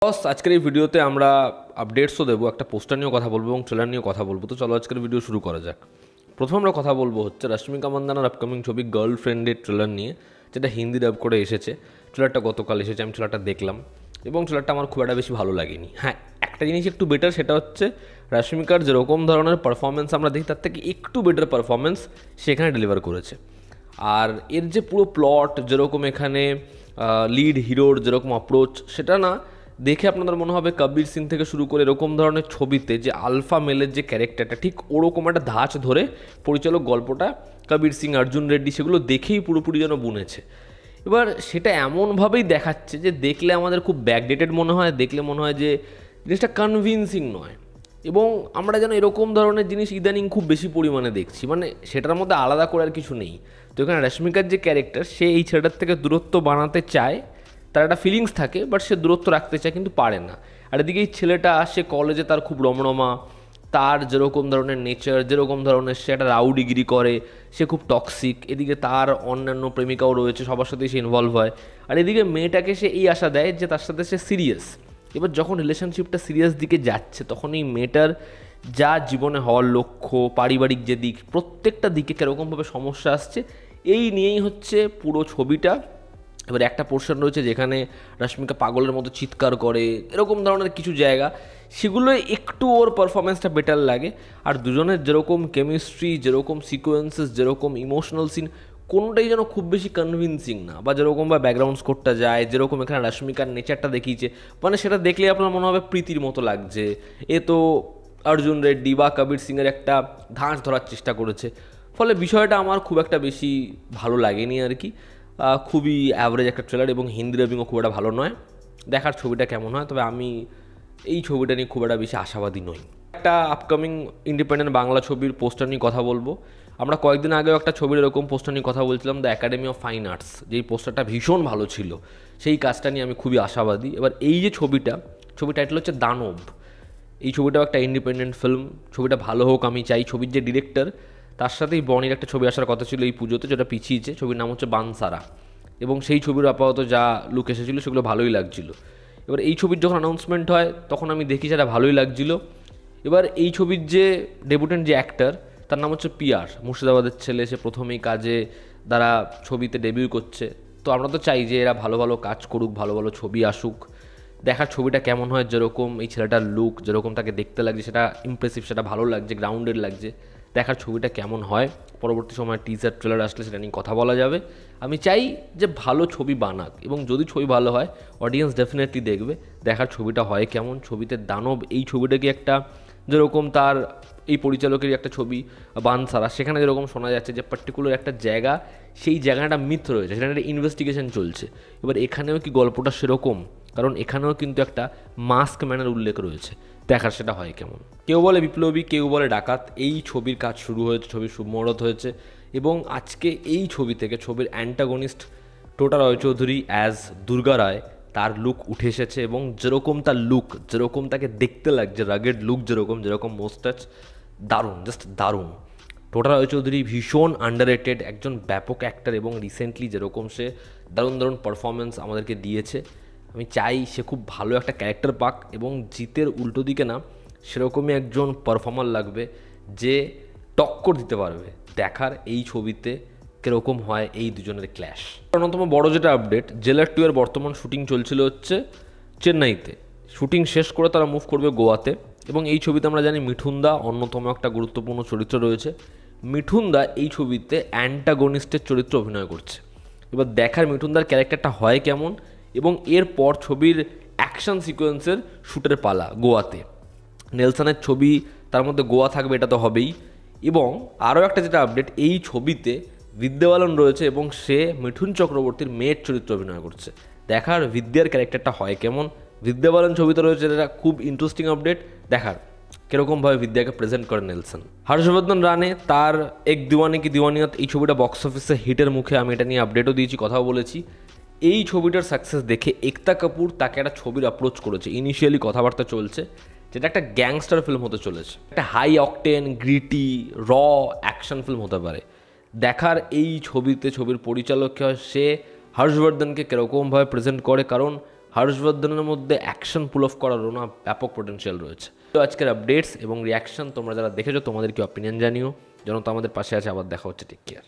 বস আজকের এই ভিডিওতে আমরা আপডেটসও দেবো, একটা পোস্টার নিয়েও কথা বলবো এবং ট্রেলার নিয়েও কথা বলবো। তো চলো আজকের ভিডিও শুরু করা যাক। প্রথম আমরা কথা বলবো হচ্ছে রশ্মিকা মান্দানার আপকামিং ছবি গার্লফ্রেন্ডের ট্রেলার নিয়ে, যেটা হিন্দি ডাব করে এসেছে। ট্রেলারটা গতকাল এসেছে, আমি ট্রেলারটা দেখলাম এবং ট্রেলারটা আমার খুব একটা বেশি ভালো লাগেনি। হ্যাঁ, একটা জিনিস একটু বেটার, সেটা হচ্ছে রশ্মিকার যেরকম ধরনের পারফরমেন্স আমরা দেখি তার থেকে একটু বেটার পারফরমেন্স সেখানে ডেলিভার করেছে। আর এর যে পুরো প্লট যেরকম এখানে লিড হিরোর যেরকম অ্যাপ্রোচ, সেটা না দেখে আপনাদের মনে হবে কবির সিং থেকে শুরু করে এরকম ধরনের ছবিতে যে আলফা মেলের যে ক্যারেক্টারটা, ঠিক ওরকম একটা ধাঁচ ধরে পরিচালক গল্পটা কবির সিং, অর্জুন রেড্ডি সেগুলো দেখেই পুরোপুরি যেন বুনেছে। এবার সেটা এমনভাবেই দেখাচ্ছে যে দেখলে আমাদের খুব ব্যাকডেটেড মনে হয়, দেখলে মনে হয় যে জিনিসটা কনভিনসিং নয়। এবং আমরা যেন এরকম ধরনের জিনিস ইদানিং খুব বেশি পরিমাণে দেখছি, মানে সেটার মধ্যে আলাদা করে আর কিছু নেই। তো এখানে রশ্মিকার যে ক্যারেক্টার, সে এই ছেলেটার থেকে দূরত্ব বানাতে চায়, তার একটা ফিলিংস থাকে, বাট সে দূরত্ব রাখতে চায় কিন্তু পারে না। আর এদিকে এই ছেলেটা, সে কলেজে তার খুব রমরমা, তার যেরকম ধরনের নেচার, যেরকম ধরনের সে একটা রাউডিগিরি করে, সে খুব টক্সিক। এদিকে তার অন্যান্য প্রেমিকাও রয়েছে, সবার সাথেই সে ইনভলভ হয়। আর এদিকে মেয়েটাকে সে এই আশা দেয় যে তার সাথে সে সিরিয়াস। এবার যখন রিলেশনশিপটা সিরিয়াস দিকে যাচ্ছে, তখন এই মেয়েটার যা জীবনে হওয়ার লক্ষ্য, পারিবারিক যে দিক, প্রত্যেকটা দিকে কীরকমভাবে সমস্যা আসছে, এই নিয়েই হচ্ছে পুরো ছবিটা। এবার একটা পোর্শন রয়েছে যেখানে রশ্মিকা পাগলের মতো চিৎকার করে, এরকম ধরনের কিছু জায়গা, সেগুলো একটু ওর পারফরমেন্সটা বেটার লাগে। আর দুজনের যেরকম কেমিস্ট্রি, যেরকম সিকোয়েন্সেস, যেরকম ইমোশনাল সিন, কোনোটাই যেন খুব বেশি কনভিনসিং না। বা যেরকম বা ব্যাকগ্রাউন্ড স্কোরটা যায়, যেরকম এখানে রশ্মিকার নেচারটা দেখিয়েছে, মানে সেটা দেখলে আপনার মনে হবে প্রীতির মতো লাগছে। এ তো অর্জুন রেড্ডি বা কবির সিংয়ের একটা ধাঁচ ধরার চেষ্টা করেছে। ফলে বিষয়টা আমার খুব একটা বেশি ভালো লাগেনি আর কি। খুবই অ্যাভারেজ একটা ট্রেলার এবং হিন্দি ডাবিংও খুব একটা ভালো নয়। দেখার ছবিটা কেমন হয়, তবে আমি এই ছবিটা নিয়ে খুব একটা বেশি আশাবাদী নই। একটা আপকামিং ইন্ডিপেন্ডেন্ট বাংলা ছবির পোস্টার নিয়ে কথা বলবো। আমরা কয়েকদিন আগেও একটা ছবির এরকম পোস্টার নিয়ে কথা বলছিলাম, the academy of fine arts, যেই পোস্টারটা ভীষণ ভালো ছিল, সেই কাজটা নিয়ে আমি খুবই আশাবাদী। এবার এই যে ছবির টাইটেল হচ্ছে দানব। এই ছবিটাও একটা ইন্ডিপেন্ডেন্ট ফিল্ম, ছবিটা ভালো হোক আমি চাই। ছবির যে ডিরেক্টর, তার সাথেই বনির একটা ছবি আসার কথা ছিল এই পুজোতে, যেটা পিছিয়েছে। ছবির নাম হচ্ছে বানসারা, এবং সেই ছবির আপাতত যা লুক এসেছিলো সেগুলো ভালোই লাগছিল। এবার এই ছবির যখন অ্যানাউন্সমেন্ট হয়, তখন আমি দেখি সেটা ভালোই লাগছিল। এবার এই ছবির যে ডেবুটেন্ট যে অ্যাক্টর, তার নাম হচ্ছে পিয়ার, মুর্শিদাবাদের ছেলে। সে প্রথমেই কাজে দ্বারা ছবিতে ডেবিউ করছে। তো আমরা তো চাই যে এরা ভালো ভালো কাজ করুক, ভালো ভালো ছবি আসুক। দেখার ছবিটা কেমন হয়, যেরকম এই ছেলেটার লুক, যেরকম তাকে দেখতে লাগছে, সেটা ইমপ্রেসিভ, সেটা ভালো লাগছে, গ্রাউন্ডেড লাগছে। দেখার ছবিটা কেমন হয়, পরবর্তী সময় টিজার ট্রেলার আসলে সেটা নিয়ে কথা বলা যাবে। আমি চাই যে ভালো ছবি বানাক, এবং যদি ছবি ভালো হয় অডিয়েন্স ডেফিনেটলি দেখবে। দেখার ছবিটা হয় কেমন। ছবিতে দানব, এই ছবিটাকে একটা যেরকম তার এই পরিচালকেরই একটা ছবি বানসারা, সেখানে যেরকম শোনা যাচ্ছে যে পার্টিকুলার একটা জায়গা, সেই জায়গাটা মিথ রয়েছে, সেখানে একটা ইনভেস্টিগেশন চলছে। এবার এখানেও কি গল্পটা সেরকম? কারণ এখানেও কিন্তু একটা মাস্ক ম্যানের উল্লেখ রয়েছে। দেখার সেটা হয় কেমন। কেউ বলে বিপ্লবী, কেউ বলে ডাকাত। এই ছবির কাজ শুরু হয়েছে, ছবির শুভমুহূর্ত হয়েছে, এবং আজকে এই ছবি থেকে ছবির অ্যান্টাগনিস্ট টোটা রায়চৌধুরী অ্যাজ দুর্গা রায়, তার লুক উঠে এসেছে। এবং যেরকম তার লুক, যেরকম তাকে দেখতে লাগছে, রাগেড লুক যেরকম মোস্টাচ, দারুণ, জাস্ট দারুণ। টোটা রায়চৌধুরী ভীষণ আন্ডাররেটেড একজন ব্যাপক অ্যাক্টর, এবং রিসেন্টলি যেরকম সে দারুণ পারফরমেন্স আমাদেরকে দিয়েছে, আমি চাই সে খুব ভালো একটা ক্যারেক্টার পাক। এবং জিতের উল্টো দিকে না, সেরকমই একজন পারফর্মার লাগবে যে টক্কর দিতে পারবে। দেখার এই ছবিতে কীরকম হয় এই দুজনের ক্ল্যাশ। অন্যতম বড় যেটা আপডেট, জেলার 2 এর বর্তমান শুটিং চলছিল হচ্ছে চেন্নাইতে। শুটিং শেষ করে তারা মুভ করবে গোয়াতে। এবং এই ছবিতে আমরা জানি মিঠুন দা অন্যতম একটা গুরুত্বপূর্ণ চরিত্র রয়েছে। মিঠুন দা এই ছবিতে অ্যান্টাগনিস্টের চরিত্র অভিনয় করছে। এবার দেখার মিঠুনদার ক্যারেক্টারটা হয় কেমন, এবং এরপর ছবির অ্যাকশন সিকোয়েন্সের শ্যুটের পালা গোয়াতে। নেলসনের ছবি, তার মধ্যে গোয়া থাকবে, এটা তো হবেই। এবং আরও একটা যেটা আপডেট, এই ছবিতে বিদ্যা বালন রয়েছে, এবং সে মিঠুন চক্রবর্তীর মেয়ের চরিত্র অভিনয় করছে। দেখার বিদ্যার ক্যারেক্টারটা হয় কেমন। বিদ্যা বালন ছবিতে রয়েছে, এটা খুব ইন্টারেস্টিং আপডেট। দেখার কীরকমভাবে বিদ্যাকে প্রেজেন্ট করে নেলসন। হর্ষবর্ধন রানে তার এক দিওয়ানি কি দিওয়ানিয়ত, এই ছবিটা বক্স অফিসে হিটের মুখে। আমি এটা নিয়ে আপডেটও দিয়েছি, কথাও বলেছি। এই ছবিটার সাকসেস দেখে একতা কাপুর তাকে একটা ছবির অ্যাপ্রোচ করেছে। ইনিশিয়ালি কথাবার্তা চলছে, যেটা একটা গ্যাংস্টার ফিল্ম হতে চলেছে, একটা হাই অকটেন, গ্রিটি, র অ্যাকশন ফিল্ম হতে পারে। দেখার এই ছবিতে ছবির পরিচালক সে হর্ষবর্ধনকে কীরকমভাবে প্রেজেন্ট করে, কারণ হর্ষবর্ধনের মধ্যে অ্যাকশন পুল অফ করারও না ব্যাপক পোটেনশিয়াল রয়েছে। তো আজকের আপডেটস এবং রিয়াকশন তোমরা যারা দেখেছো তোমাদের কি অপিনিয়ন জানিও, যেন তো আমাদের পাশে আছে। আবার দেখা হচ্ছে, টেক কেয়ার।